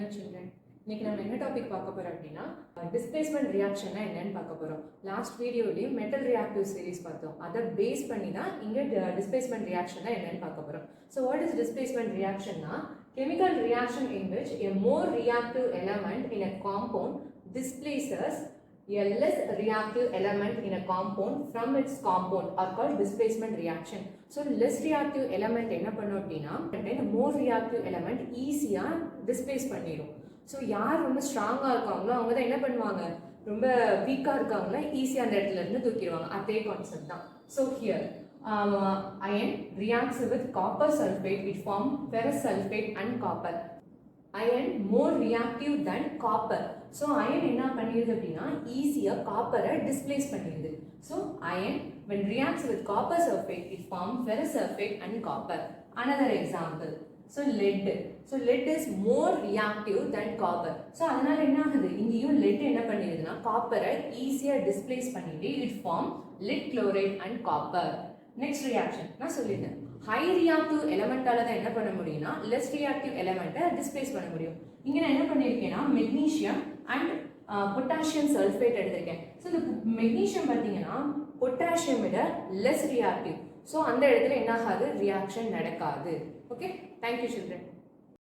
Hello children. இன்னைக்கு நம்ம என்ன டாபிக் பார்க்க போறோம் அப்படின்னா டிஸ்பிளேஸ்மெண்ட் ரியாக்ஷன்னா என்னன்னு பார்க்க போறோம். லாஸ்ட் வீடியோலயே மெட்டல் ரியாக்டிவ் சீரிஸ் பார்த்தோம். அதை பேஸ் பண்ணி தான் இங்க டிஸ்பிளேஸ்மெண்ட் ரியாக்ஷன்னா என்னன்னு பார்க்க போறோம். So what is displacement reaction na chemical reaction in which a more reactive element in a compound displaces a less reactive element in a compound from its compound are called displacement reaction. So less reactive element என்ன பண்ணும் அப்படின்னா more reactive element ஈஸியா displace பண்ணிடும். So யார் ரொம்ப ஸ்ட்ராங்காக இருக்காங்களோ அவங்க தான் என்ன பண்ணுவாங்க, ரொம்ப வீக்காக இருக்காங்களோ ஈஸியாக அந்த இடத்துல இருந்து தூக்கிடுவாங்க. அதே கான்செப்ட் தான். So here iron reacts with copper sulfate, it forms ferrous sulfate and copper. Iron more reactive than copper. So iron என்ன பண்ணிடுது அப்படின்னா ஈஸியாக காப்பரை டிஸ்பிளேஸ் பண்ணிடுது. So iron when reacts with copper sulfate, it forms ferrous sulfate and copper. Another example. So lead. So lead is more reactive than copper. So அதனால என்ன ஆகுது, இங்கேயும் lead என்ன பண்ணிடுதுன்னா காப்பரை ஈஸியாக டிஸ்பிளேஸ் பண்ணிட்டு it form lead chloride and copper. Next reaction நான் சொல்லிட்டேன், high reactive எலமெண்டால தான் என்ன பண்ண முடியும்னா லெஸ் ரியாக்டிவ் எலமெண்ட்டை டிஸ்பிளேஸ் பண்ண முடியும். இங்கே நான் என்ன பண்ணியிருக்கேன்னா மெக்னீஷியம் அண்ட் பொட்டாசியம் சல்ஃபேட் எடுத்திருக்கேன். ஸோ இந்த மெக்னீஷியம் பார்த்தீங்கன்னா பொட்டாசியம் விட லெஸ் ரியாக்டிவ். ஸோ அந்த இடத்துல என்ன ஆகாது, ரியாக்ஷன் நடக்காது. Okay, thank you children.